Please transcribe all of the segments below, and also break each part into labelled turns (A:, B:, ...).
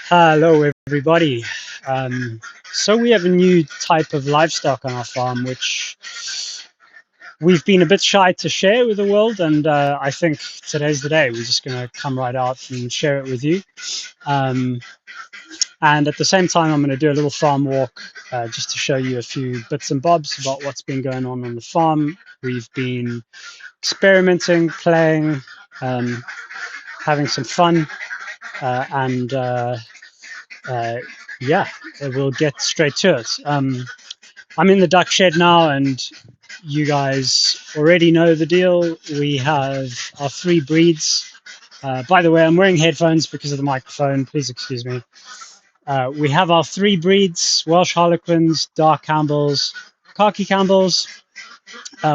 A: Hello, everybody. So we have a new type of livestock on our farm, which we've been a bit shy to share with the world, and I think today's the day. We're just going to come right out and share it with you. Um, and at the same time, I'm going to do a little farm walk just to show you a few bits and bobs about what's been going on the farm. We've been experimenting, playing, um, having some fun, and yeah, we'll get straight to it. I'm in the duck shed now, and you guys already know the deal. We have our three breeds. By the way, I'm wearing headphones because of the microphone. Please excuse me. We have our three breeds: Welsh Harlequins, Dark Campbells, Khaki Campbells.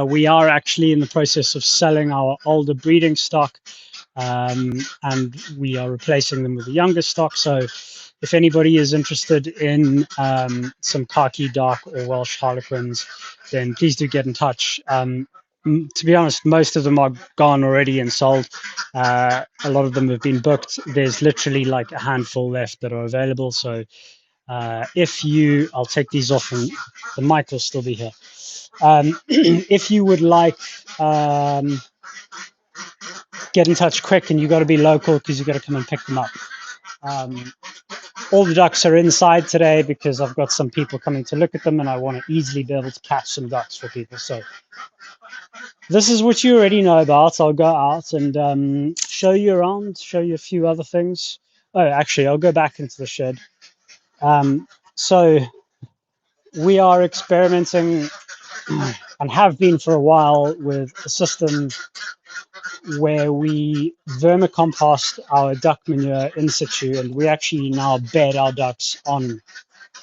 A: We are actually in the process of selling our older breeding stock, and we are replacing them with the younger stock. So if anybody is interested in some khaki, dark, or Welsh Harlequins, then please do get in touch. To be honest, most of them are gone already and sold. A lot of them have been booked. There's literally like a handful left that are available. So I'll take these off and the mic will still be here. If you would like, get in touch quick, and you got to be local because you got to come and pick them up. All the ducks are inside today because I've got some people coming to look at them, and I want to easily be able to catch some ducks for people. So this is what you already know about. I'll go out and show you around, show you a few other things. Oh, actually, I'll go back into the shed. So we are experimenting and have been for a while with a system where we vermicompost our duck manure in situ, and we actually now bed our ducks on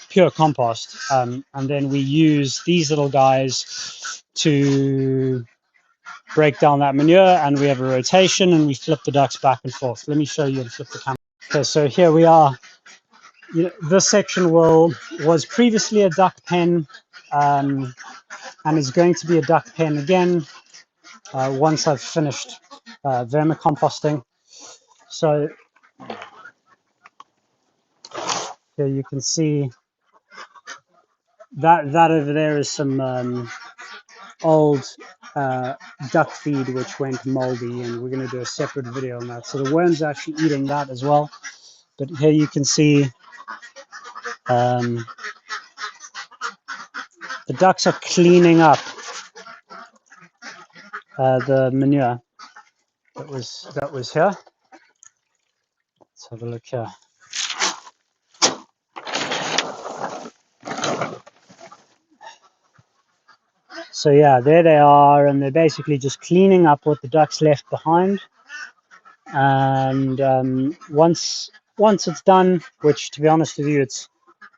A: pure compost, and then we use these little guys to break down that manure, and we have a rotation and we flip the ducks back and forth. Let me show you and flip the camera. Okay, so here we are. This section was previously a duck pen, and is going to be a duck pen again once I've finished vermicomposting. So here you can see that over there is some old duck feed which went moldy, and we're going to do a separate video on that. So the worms are actually eating that as well. But here you can see the ducks are cleaning up the manure that was here. Let's have a look here. So yeah, there they are, and they're basically just cleaning up what the ducks left behind. And once it's done, which to be honest with you, it's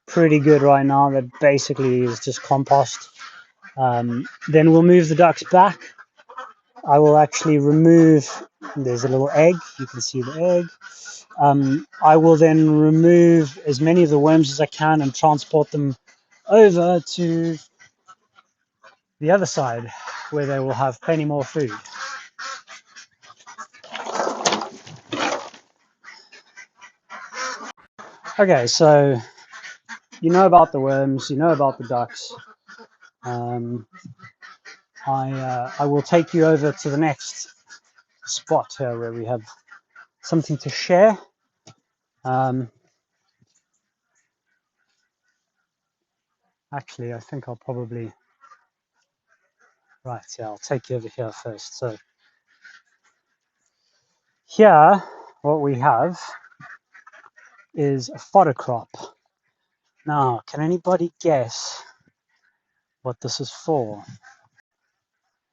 A: pretty good right now, that basically is just compost. Then we'll move the ducks back. I will actually remove, there's a little egg, you can see the egg. I will then remove as many of the worms as I can and transport them over to the other side where they will have plenty more food. Okay, so you know about the worms, you know about the ducks. I will take you over to the next spot here where we have something to share. Actually, I think I'll probably, right, yeah, I'll take you over here first. So here, what we have is a fodder crop. Now, can anybody guess what this is for?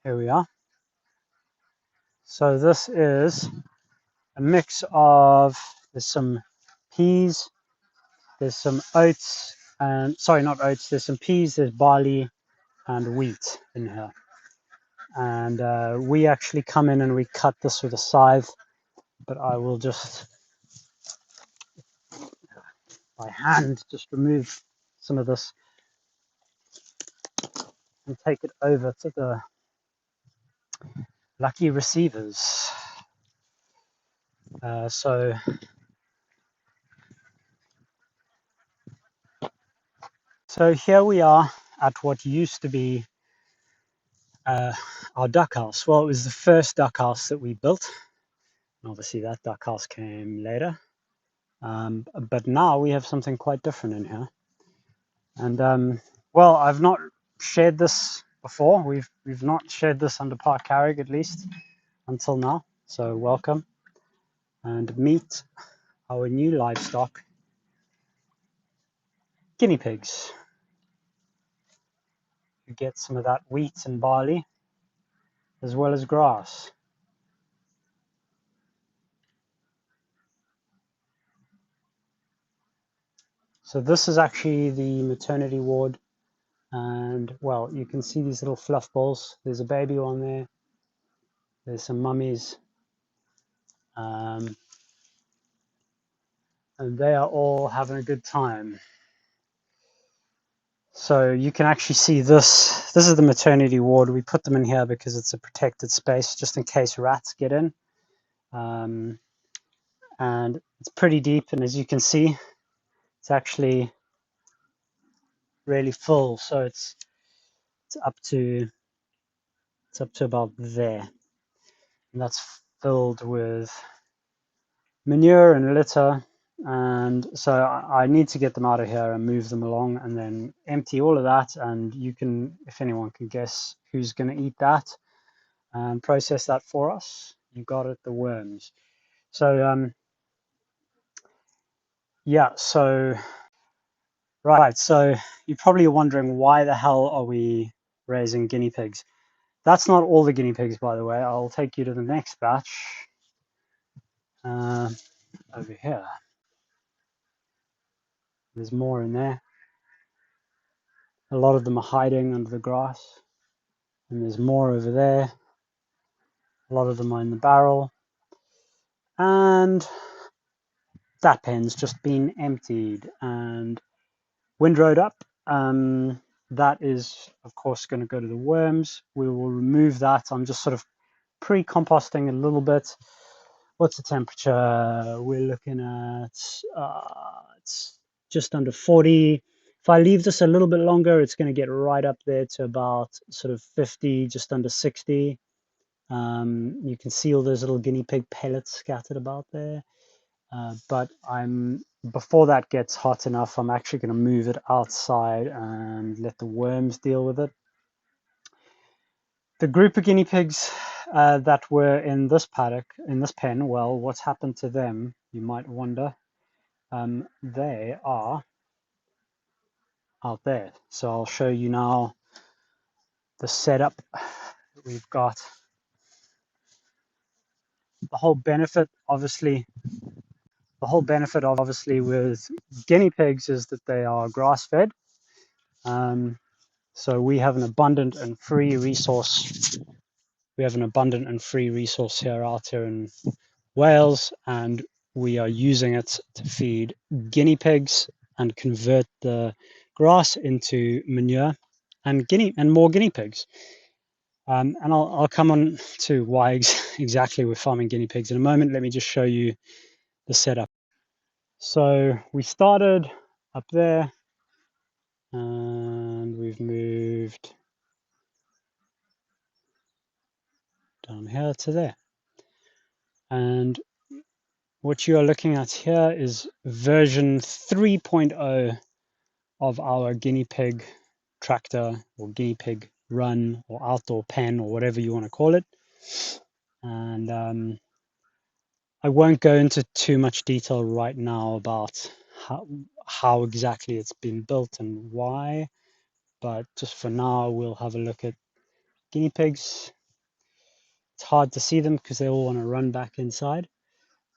A: Here we are. So this is a mix of, there's some peas, there's some oats, and sorry, not oats, there's some peas, there's barley and wheat in here. And we actually come in and we cut this with a scythe, but I will just by hand just remove some of this and take it over to the lucky receivers. So So here we are at what used to be our duck house. Well, it was the first duck house that we built. Obviously, that duck house came later. But now we have something quite different in here. And well, I've not shared this before. We've not shared this under Park Carrick, at least until now. So welcome and meet our new livestock guinea pigs. You get some of that wheat and barley as well as grass. So this is actually the maternity ward, and well, you can see these little fluff balls. There's a baby one there. There's some mummies, and they are all having a good time. So you can actually see this. This is the maternity ward. We put them in here because it's a protected space, just in case rats get in. And it's pretty deep, and as you can see, it's actually really full. So it's up to about there, and that's filled with manure and litter. And so I need to get them out of here and move them along and then empty all of that. And you can, if anyone can guess who's going to eat that and process that for us, you got it, the worms. So yeah, so right, so you're probably wondering, why the hell are we raising guinea pigs? That's not all the guinea pigs, by the way. I'll take you to the next batch over here. There's more in there. A lot of them are hiding under the grass, and there's more over there. A lot of them are in the barrel, and that pen's just been emptied and windrowed up. That is, of course, going to go to the worms. We will remove that. I'm just sort of pre-composting a little bit. What's the temperature? We're looking at it's just under 40. If I leave this a little bit longer, it's going to get right up there to about sort of 50, just under 60. You can see all those little guinea pig pellets scattered about there. But before that gets hot enough, I'm actually going to move it outside and let the worms deal with it. The group of guinea pigs that were in this paddock, in this pen, well, what's happened to them, you might wonder. They are out there. So I'll show you now the setup that we've got. The whole benefit, obviously, with guinea pigs is that they are grass-fed. So we have an abundant and free resource. We have an abundant and free resource out here in Wales, and we are using it to feed guinea pigs and convert the grass into manure and more guinea pigs. And I'll come on to why exactly we're farming guinea pigs in a moment. Let me just show you the setup. So we started up there, and we've moved down here to there. And what you are looking at here is version 3.0 of our guinea pig tractor, or guinea pig run, or outdoor pen, or whatever you want to call it. And I won't go into too much detail right now about how exactly it's been built and why, but just for now, we'll have a look at guinea pigs. It's hard to see them because they all want to run back inside.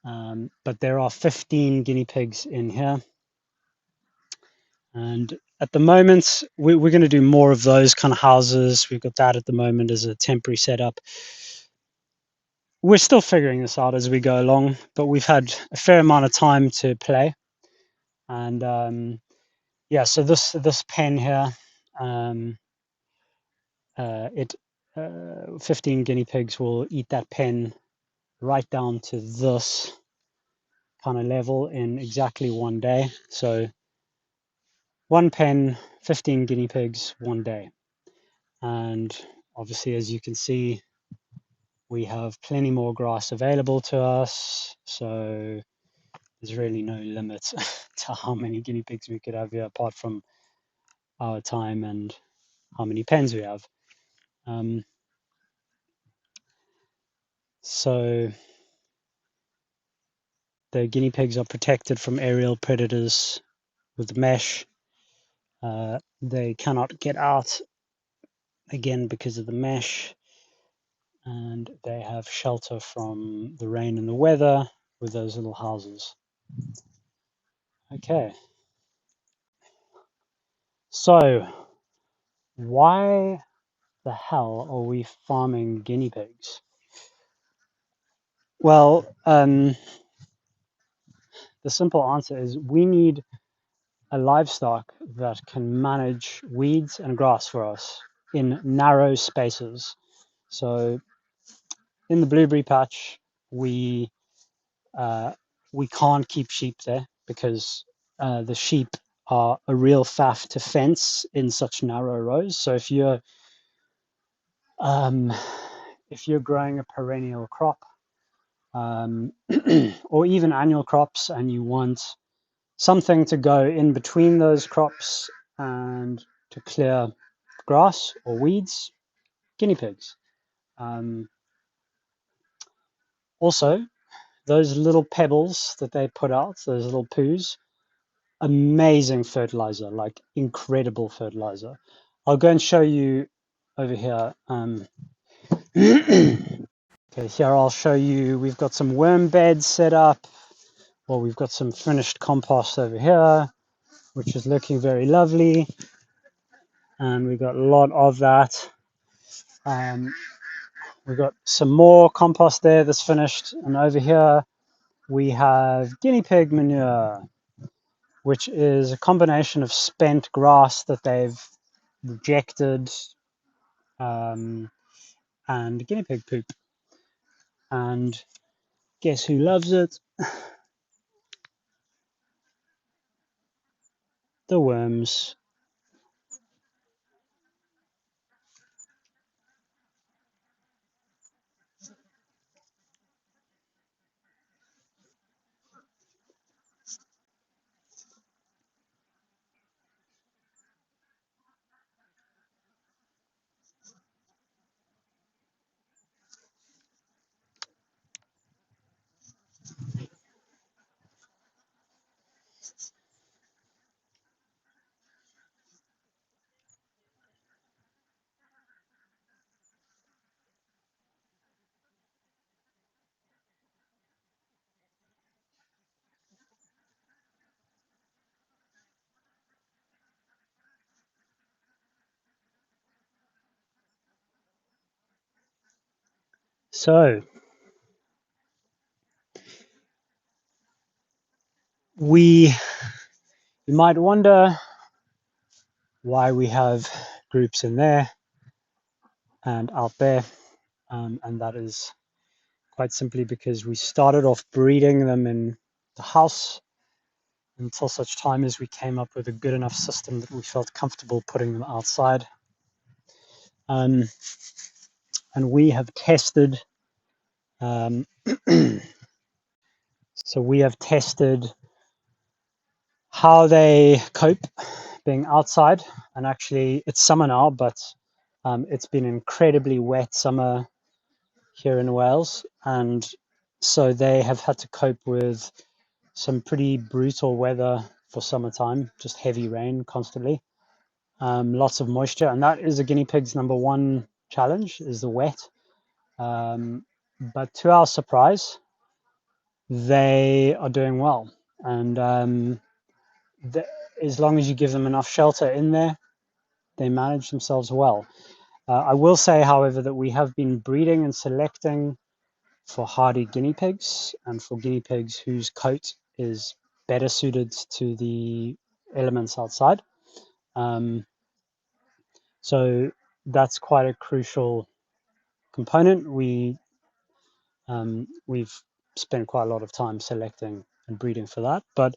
A: But there are 15 guinea pigs in here. And at the moment, we're going to do more of those kind of houses. We've got that at the moment as a temporary setup. We're still figuring this out as we go along, but we've had a fair amount of time to play. And yeah, so this pen here, 15 guinea pigs will eat that pen right down to this kind of level in exactly one day. So one pen, 15 guinea pigs, 1 day. And obviously, as you can see, we have plenty more grass available to us. So there's really no limit to how many guinea pigs we could have here, apart from our time and how many pens we have. So the guinea pigs are protected from aerial predators with mesh. They cannot get out again because of the mesh, and they have shelter from the rain and the weather with those little houses. Okay, so why the hell are we farming guinea pigs? Well, the simple answer is we need a livestock that can manage weeds and grass for us in narrow spaces. So in the blueberry patch, we can't keep sheep there because the sheep are a real faff to fence in such narrow rows. So um, if you're growing a perennial crop or even annual crops and you want something to go in between those crops and to clear grass or weeds, guinea pigs. Also, those little pebbles that they put out, those little poos, amazing fertilizer, like incredible fertilizer. I'll go and show you over here. Okay, here I'll show you, we've got some worm beds set up, or we've got some finished compost over here, which is looking very lovely. And we've got a lot of that. We've got some more compost there that's finished. And over here, we have guinea pig manure, which is a combination of spent grass that they've rejected and guinea pig poop. And guess who loves it? The worms. So you might wonder why we have groups in there and out there, and that is quite simply because we started off breeding them in the house until such time as we came up with a good enough system that we felt comfortable putting them outside. And we have tested, so we have tested how they cope being outside. And actually, it's summer now, but it's been an incredibly wet summer here in Wales, and so they have had to cope with some pretty brutal weather for summertime, just heavy rain constantly, lots of moisture, and that is a guinea pig's number one challenge, is the wet. But to our surprise, they are doing well, and as long as you give them enough shelter in there, they manage themselves well. I will say, however, that we have been breeding and selecting for hardy guinea pigs and for guinea pigs whose coat is better suited to the elements outside. So that's quite a crucial component. We've spent quite a lot of time selecting and breeding for that, but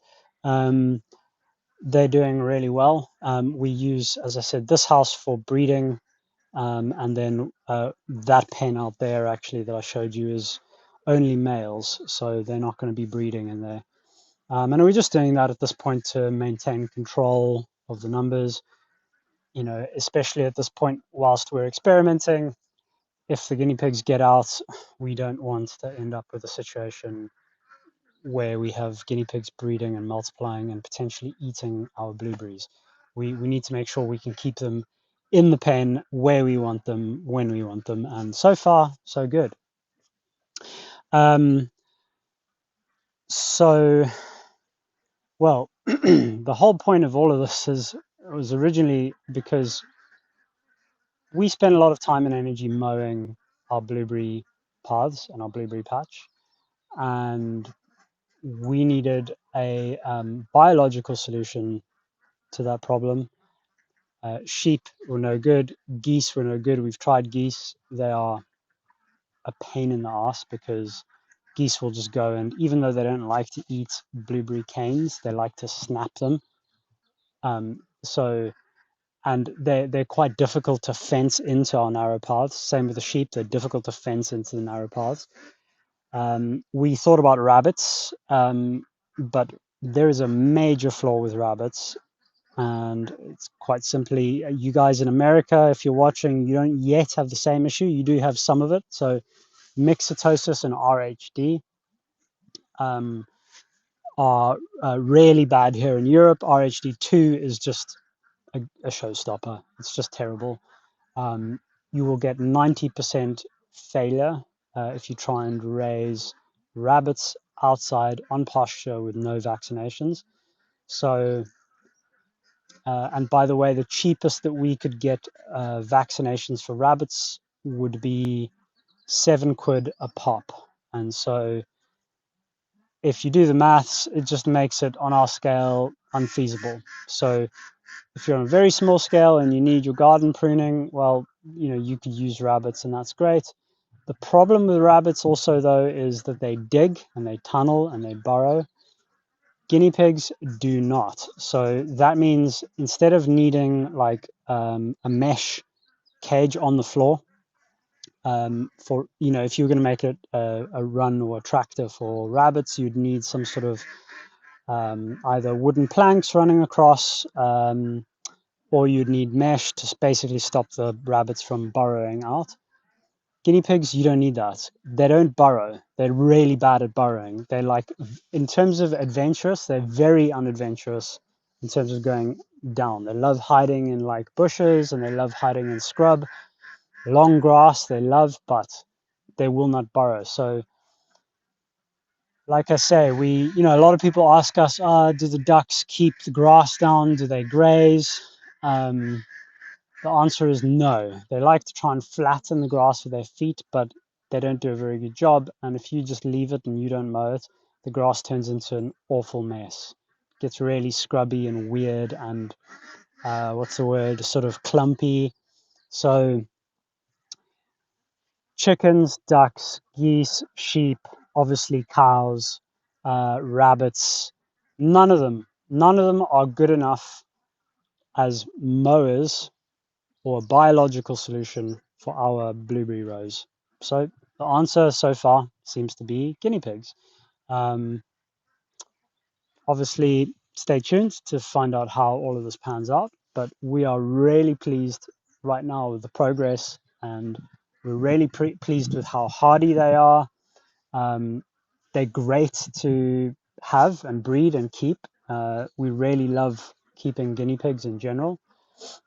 A: they're doing really well. We use, as I said, this house for breeding, and then that pen out there actually that I showed you is only males, so they're not going to be breeding in there. And we're just doing that at this point to maintain control of the numbers, especially at this point whilst we're experimenting. If the guinea pigs get out, we don't want to end up with a situation where we have guinea pigs breeding and multiplying and potentially eating our blueberries. We need to make sure we can keep them in the pen where we want them, when we want them, and so far, so good. Um, so, well, the whole point of all of this was originally because we spent a lot of time and energy mowing our blueberry paths and our blueberry patch, and we needed a biological solution to that problem. Sheep were no good. Geese were no good. We've tried geese. They are a pain in the ass because geese will just go, and even though they don't like to eat blueberry canes, they like to snap them. So, and they're quite difficult to fence into our narrow paths. Same with the sheep. They're difficult to fence into the narrow paths. We thought about rabbits, but there is a major flaw with rabbits. And it's quite simply, you guys in America, if you're watching, you don't yet have the same issue. You do have some of it. So myxotosis and RHD are really bad here in Europe. RHD2 is just a showstopper. It's just terrible. You will get 90% failure if you try and raise rabbits outside on pasture with no vaccinations. So, and by the way, the cheapest that we could get vaccinations for rabbits would be £7 a pop. And so if you do the maths, it just makes it on our scale unfeasible. So if you're on a very small scale and you need your garden pruning, well, you could use rabbits and that's great. The problem with rabbits also, though, is that they dig and they tunnel and they burrow. Guinea pigs do not. So that means instead of needing like a mesh cage on the floor, for if you were going to make it a run or a tractor for rabbits, you'd need some sort of either wooden planks running across, or you'd need mesh to basically stop the rabbits from burrowing out. Guinea pigs, you don't need that. They don't burrow. They're really bad at burrowing. They're like, in terms of adventurous, they're very unadventurous in terms of going down. They love hiding in like bushes and they love hiding in scrub, long grass they love, but they will not burrow. So like I say, a lot of people ask us, do the ducks keep the grass down? Do they graze? The answer is no. They like to try and flatten the grass with their feet, but they don't do a very good job. And if you just leave it and you don't mow it, the grass turns into an awful mess. It gets really scrubby and weird and, what's the word, sort of clumpy. So chickens, ducks, geese, sheep, obviously cows, rabbits, none of them are good enough as mowers or a biological solution for our blueberry rows. So the answer so far seems to be guinea pigs. Obviously, stay tuned to find out how all of this pans out, but we are really pleased right now with the progress, and we're really pleased with how hardy they are. They're great to have and breed and keep. We really love keeping guinea pigs in general.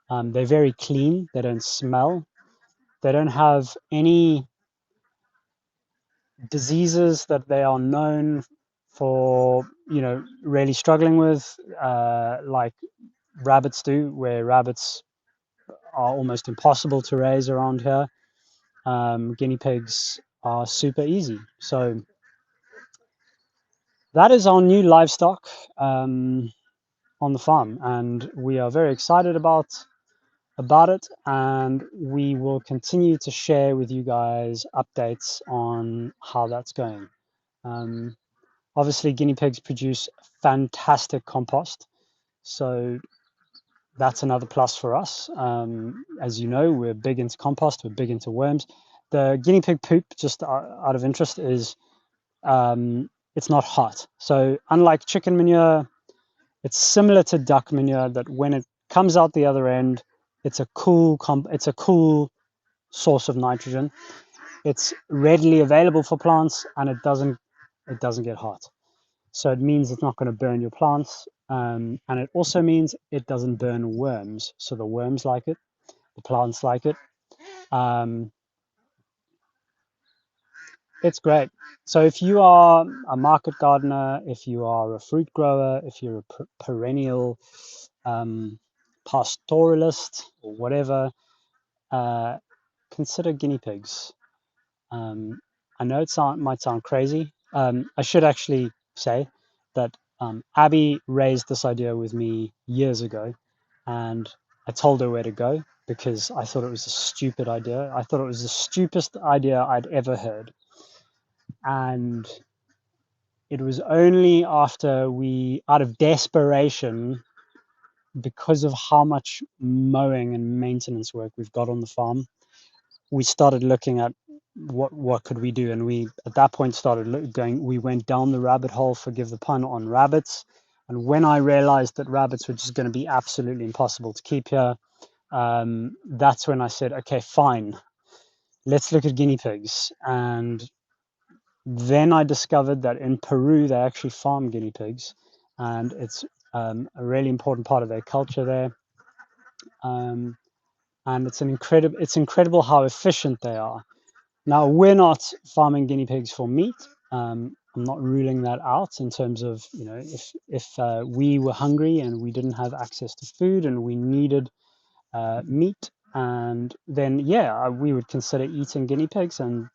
A: They're very clean. They don't smell. They don't have any diseases that they are known for, really struggling with, like rabbits do, where rabbits are almost impossible to raise around here. Guinea pigs are super easy. So that is our new livestock on the farm, and we are very excited about it, and we will continue to share with you guys updates on how that's going. Obviously, guinea pigs produce fantastic compost. So that's another plus for us. As you know, we're big into compost, we're big into worms. The guinea pig poop, just out of interest, is it's not hot. So unlike chicken manure, it's similar to duck manure, that when it comes out the other end, it's a cool source of nitrogen. It's readily available for plants, and it doesn't get hot. So it means it's not going to burn your plants, and it also means it doesn't burn worms. So the worms like it, the plants like it. Um, it's great. So if you are a market gardener, if you are a fruit grower, if you're a perennial pastoralist or whatever, consider guinea pigs. I know it might sound crazy. I should actually say that Abby raised this idea with me years ago, and I told her where to go because I thought it was a stupid idea. I thought it was the stupidest idea I'd ever heard. And it was only after out of desperation, because of how much mowing and maintenance work we've got on the farm, we started looking at what could we do, and we at that point started going. We went down the rabbit hole, forgive the pun, on rabbits. And when I realized that rabbits were just going to be absolutely impossible to keep here, that's when I said, okay, fine, let's look at guinea pigs. And then I discovered that in Peru they actually farm guinea pigs, and it's a really important part of their culture there. And it's incredible how efficient they are. Now, we're not farming guinea pigs for meat. I'm not ruling that out in terms of, if we were hungry and we didn't have access to food and we needed meat, and then, yeah, we would consider eating guinea pigs. And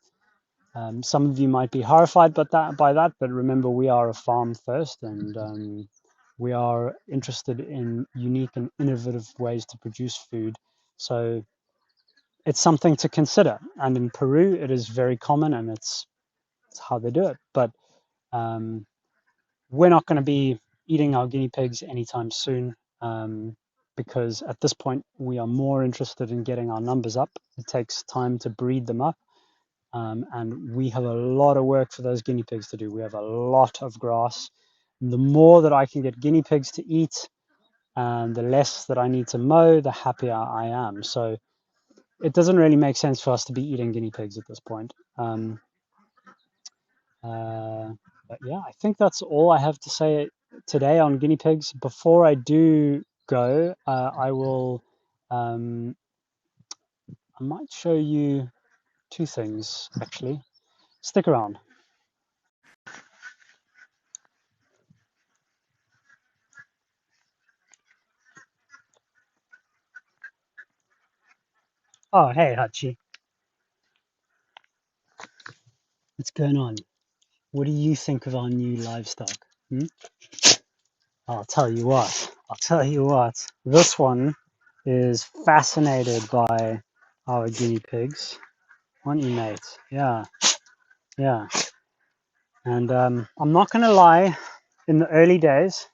A: some of you might be horrified by that, but remember, we are a farm first, and we are interested in unique and innovative ways to produce food. So it's something to consider. And in Peru, it is very common, and it's how they do it. But we're not going to be eating our guinea pigs anytime soon, because at this point, we are more interested in getting our numbers up. It takes time to breed them up. And we have a lot of work for those guinea pigs to do. We have a lot of grass. The more that I can get guinea pigs to eat, and the less that I need to mow, the happier I am. So it doesn't really make sense for us to be eating guinea pigs at this point. But yeah, I think that's all I have to say today on guinea pigs. Before I do go, I might show you two things, actually. Stick around. Oh, hey, Hachi. What's going on? What do you think of our new livestock? Hmm? I'll tell you what. This one is fascinated by our guinea pigs. Aren't you, mate? Yeah, yeah. And I'm not going to lie, in the early days,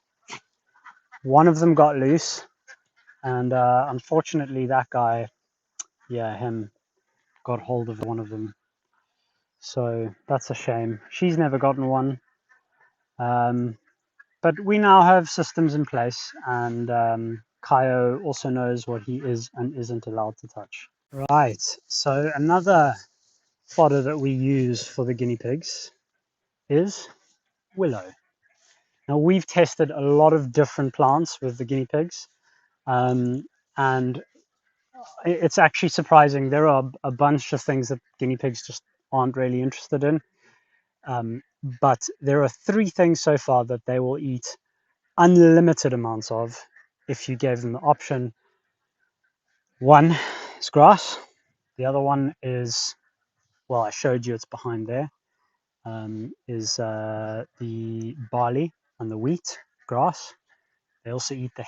A: one of them got loose. And unfortunately, that guy, him, got hold of one of them. So that's a shame. She's never gotten one. But we now have systems in place, and Kaio also knows what he is and isn't allowed to touch. Right, so another fodder that we use for the guinea pigs is willow. Now, we've tested a lot of different plants with the guinea pigs, and it's actually surprising. There are a bunch of things that guinea pigs just aren't really interested in, but there are three things so far that they will eat unlimited amounts of if you gave them the option. One is grass. The other one is, well, I showed you, it's behind there, is the barley and the wheat grass. They also eat the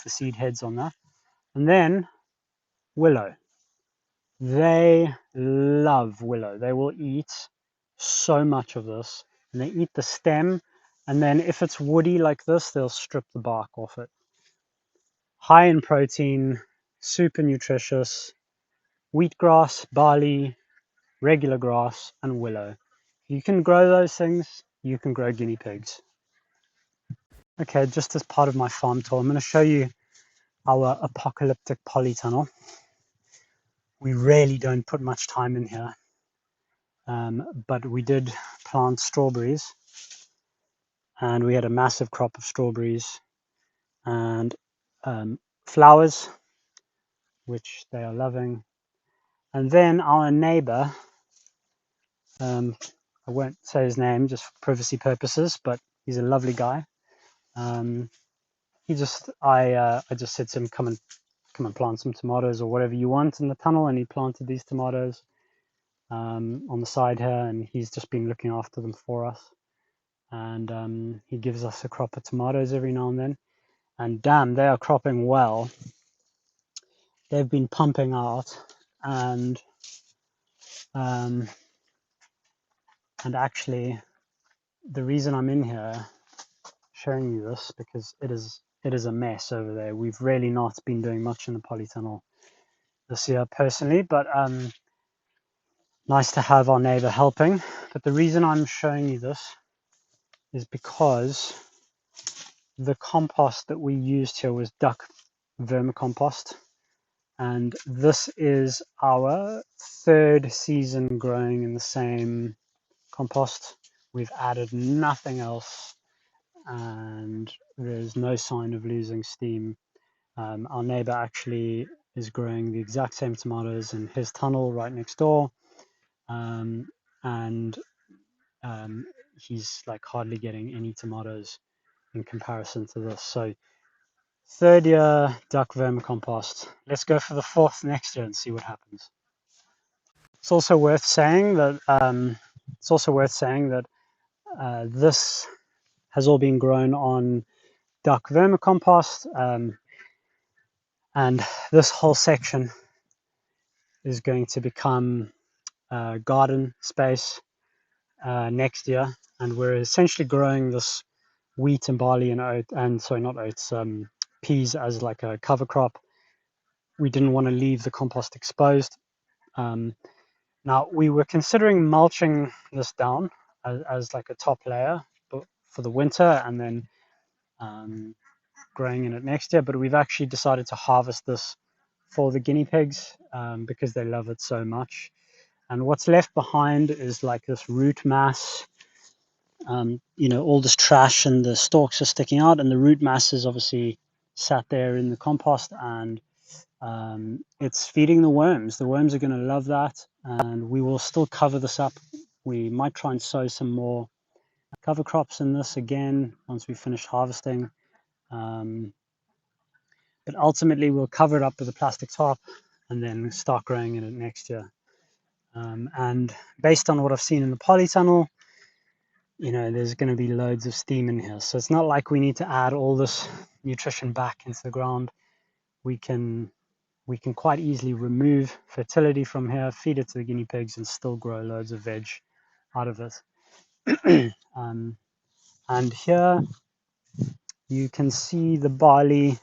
A: seed heads on that. And then willow. They love willow. They will eat so much of this, and they eat the stem. And then if it's woody like this, they'll strip the bark off it. high in protein, super nutritious, wheatgrass, barley, regular grass, and willow. You can grow those things, you can grow guinea pigs. Okay, just as part of my farm tour, I'm going to show you our apocalyptic polytunnel. We really don't put much time in here, but we did plant strawberries, and we had a massive crop of strawberries and flowers, which they are loving. And then our neighbor, I won't say his name just for privacy purposes, but he's a lovely guy. I just said to him, come and plant some tomatoes or whatever you want in the tunnel, and he planted these tomatoes on the side here, and he's just been looking after them for us. And he gives us a crop of tomatoes every now and then, and damn, they are cropping well. They've been pumping out, and actually, the reason I'm in here showing you this because it is a mess over there. We've really not been doing much in the polytunnel this year personally, but nice to have our neighbor helping. But the reason I'm showing you this is because the compost that we used here was duck vermicompost, and this is our third season growing in the same compost. We've added nothing else, and there's no sign of losing steam. Our neighbor actually is growing the exact same tomatoes in his tunnel right next door, and he's like hardly getting any tomatoes in comparison to this. So third year duck vermicompost. Let's go for the fourth next year and see what happens. It's also worth saying that this has all been grown on duck vermicompost, and this whole section is going to become garden space next year, and we're essentially growing this wheat and barley and peas as like a cover crop. We didn't want to leave the compost exposed. Now we were considering mulching this down as like a top layer for the winter, and then growing in it next year, but we've actually decided to harvest this for the guinea pigs because they love it so much. And what's left behind is like this root mass. All this trash and the stalks are sticking out, and the root mass is obviously sat there in the compost, and it's feeding the worms. The worms are going to love that, and we will still cover this up. We might try and sow some more cover crops in this again once we finish harvesting. But ultimately, we'll cover it up with a plastic top and then start growing in it next year. And based on what I've seen in the polytunnel, there's going to be loads of steam in here. So it's not like we need to add all this nutrition back into the ground. We can quite easily remove fertility from here, feed it to the guinea pigs, and still grow loads of veg out of it. And here you can see the barley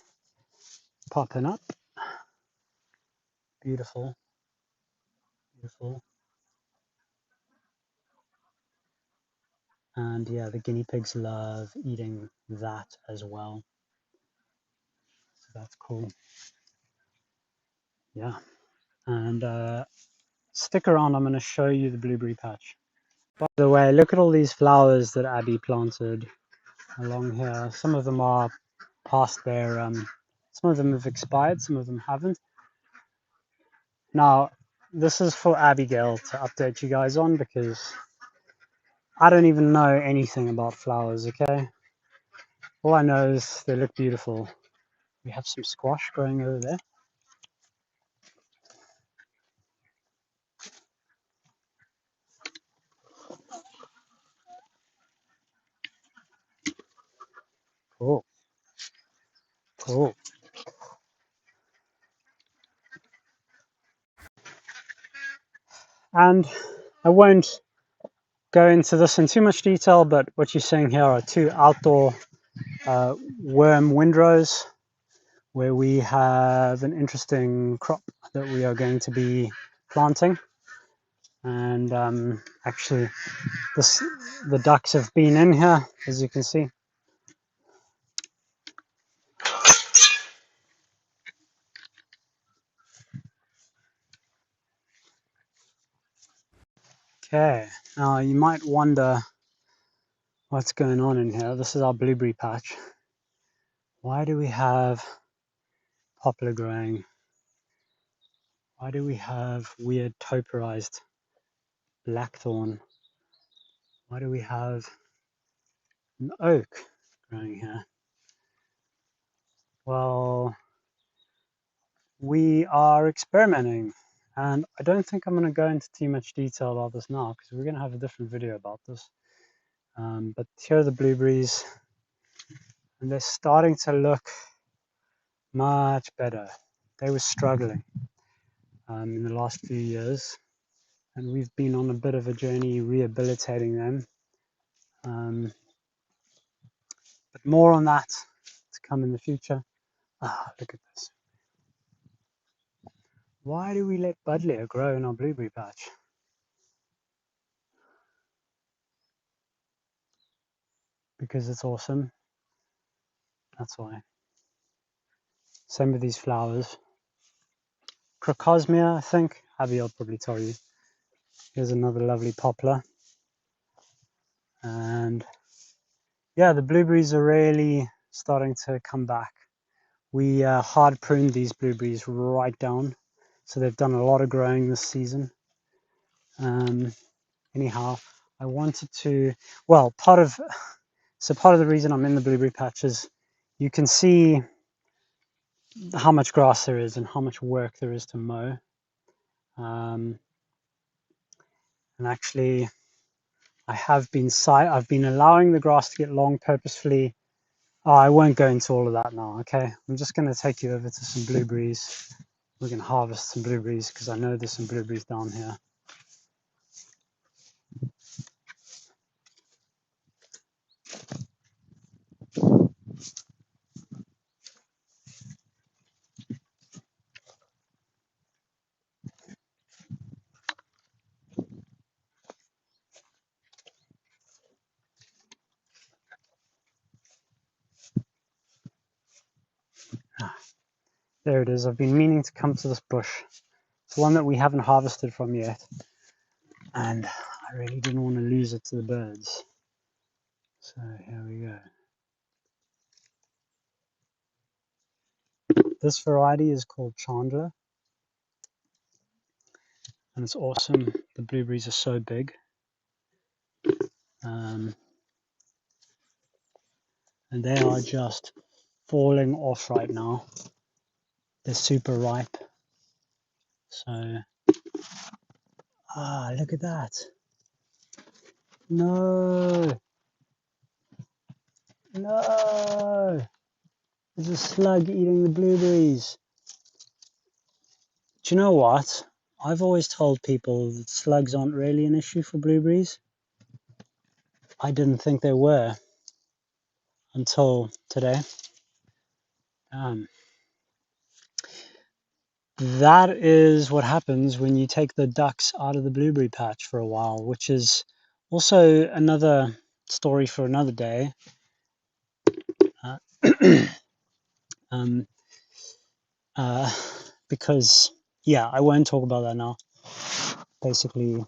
A: popping up. Beautiful, beautiful. And yeah, the guinea pigs love eating that as well. So that's cool. Yeah. And stick around, I'm going to show you the blueberry patch. By the way, look at all these flowers that Abby planted along here. Some of them are past their, some of them have expired, some of them haven't. Now, this is for Abigail to update you guys on because I don't even know anything about flowers, okay? All I know is they look beautiful. We have some squash growing over there. Cool. Cool. And I won't go into this in too much detail, but what you're seeing here are two outdoor worm windrows. where we have an interesting crop that we are going to be planting. And actually, the ducks have been in here, as you can see. Okay, now you might wonder what's going on in here. This is our blueberry patch. Why do we have poplar growing? Why do we have weird topiarized blackthorn? Why do we have an oak growing here? Well, we are experimenting, and I don't think I'm going to go into too much detail about this now because we're going to have a different video about this. But here are the blueberries, and they're starting to look much better. They were struggling in the last few years, and we've been on a bit of a journey rehabilitating them. But more on that to come in the future. Look at this. Why do we let buddleia grow in our blueberry patch? Because it's awesome. That's why. Same with these flowers. Crocosmia, I think. Abby will probably tell you. Here's another lovely poplar. And yeah, the blueberries are really starting to come back. We hard pruned these blueberries right down. So they've done a lot of growing this season. Anyhow, I wanted to, well, part of the reason I'm in the blueberry patch is you can see how much grass there is and how much work there is to mow. And actually, I've been allowing the grass to get long purposefully. I won't go into all of that now, okay? I'm just going to take you over to some blueberries. We're going to harvest some blueberries because I know there's some blueberries down here. There it is. I've been meaning to come to this bush. It's one that we haven't harvested from yet. And I really didn't want to lose it to the birds. So here we go. This variety is called Chandler. And it's awesome. The blueberries are so big. And they are just falling off right now. They're super ripe. So, look at that. No. No. There's a slug eating the blueberries. Do you know what? I've always told people that slugs aren't really an issue for blueberries. I didn't think they were until today. That is what happens when you take the ducks out of the blueberry patch for a while, which is also another story for another day. Because, yeah, I won't talk about that now. Basically,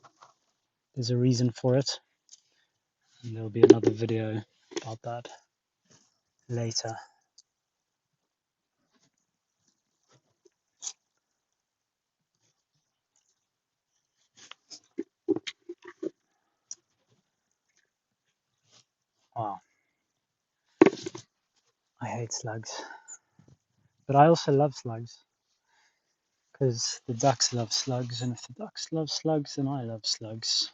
A: there's a reason for it. And there'll be another video about that later. Wow. I hate slugs. But I also love slugs. Because the ducks love slugs, and if the ducks love slugs, then I love slugs.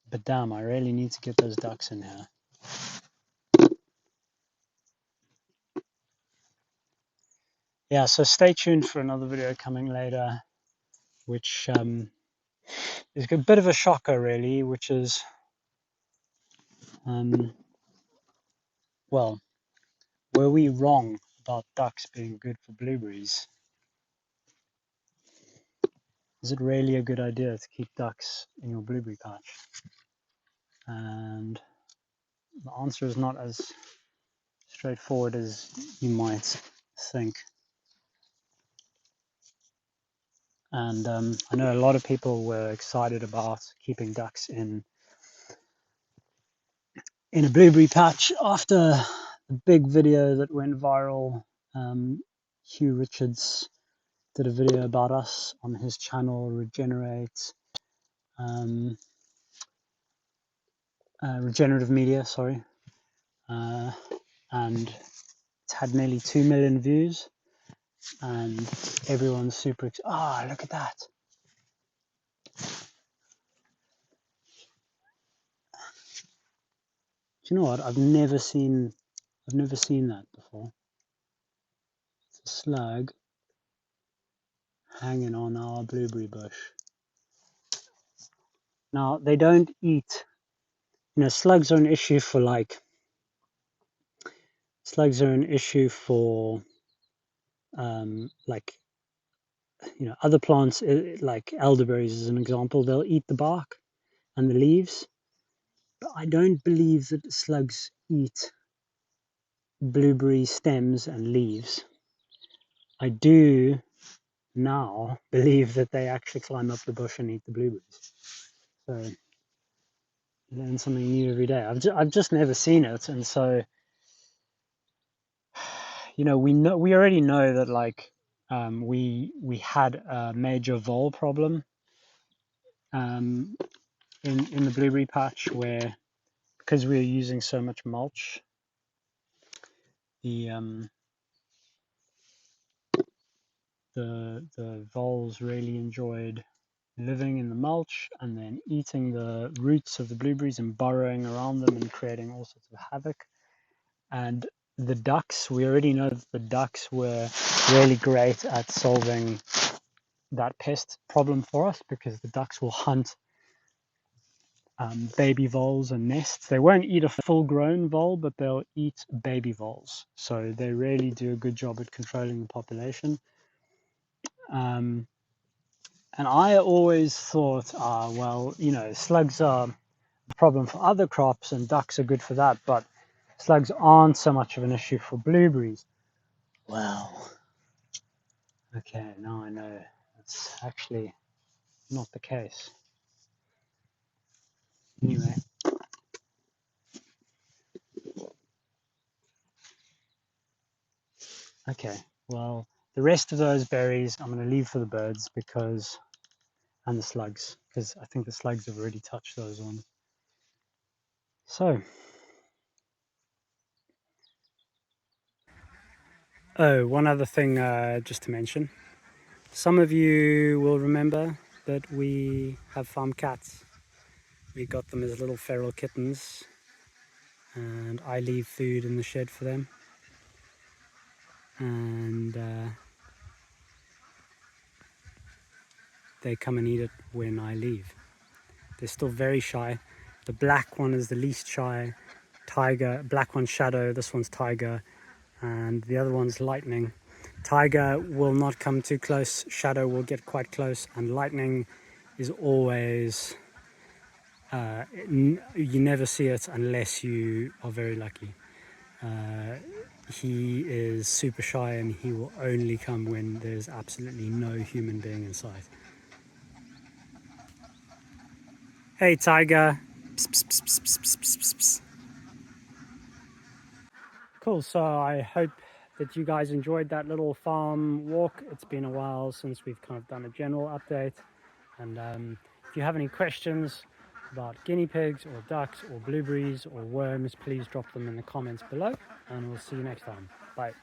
A: But damn, I really need to get those ducks in here. Yeah, so stay tuned for another video coming later, which is a bit of a shocker, really, which is, well, were we wrong about ducks being good for blueberries. Is it really a good idea to keep ducks in your blueberry patch? And the answer is not as straightforward as you might think. And I know a lot of people were excited about keeping ducks in a blueberry patch after the big video that went viral. Hugh Richards did a video about us on his channel, Regenerative Media, sorry. And it's had nearly 2 million views, and everyone's super excited. Ah, look at that. Do you know what? I've never seen that before. It's a slug hanging on our blueberry bush. Now, they don't eat, slugs are an issue for other plants, like elderberries as an example. They'll eat the bark and the leaves, but I don't believe that slugs eat blueberry stems and leaves. I do now believe that they actually climb up the bush and eat the blueberries. So you learn something new every day. I've just never seen it, and so we already know that we had a major vole problem in the blueberry patch, where because we were using so much mulch, the voles really enjoyed living in the mulch and then eating the roots of the blueberries and burrowing around them and creating all sorts of havoc. And the ducks, we already know that the ducks were really great at solving that pest problem for us, because the ducks will hunt baby voles and nests. They won't eat a full-grown vole, but they'll eat baby voles. So they really do a good job at controlling the population. And I always thought, slugs are a problem for other crops and ducks are good for that, but slugs aren't so much of an issue for blueberries. Well, okay, now I know that's actually not the case. Anyway. Okay, well, the rest of those berries I'm going to leave for the birds and the slugs, because I think the slugs have already touched those ones. So, one other thing just to mention. Some of you will remember that we have farm cats. We got them as little feral kittens, and I leave food in the shed for them. And they come and eat it when I leave. They're still very shy. The black one is the least shy. Tiger, black one's Shadow, this one's Tiger, and the other one's Lightning. Tiger will not come too close, Shadow will get quite close, and Lightning is always, you never see it unless you are very lucky. He is super shy and he will only come when there's absolutely no human being in sight. Hey Tiger. Psst, psst, psst, psst, psst, psst, psst. Cool, so I hope that you guys enjoyed that little farm walk. It's been a while since we've kind of done a general update, and if you have any questions about guinea pigs or ducks or blueberries or worms, please drop them in the comments below, and we'll see you next time. Bye.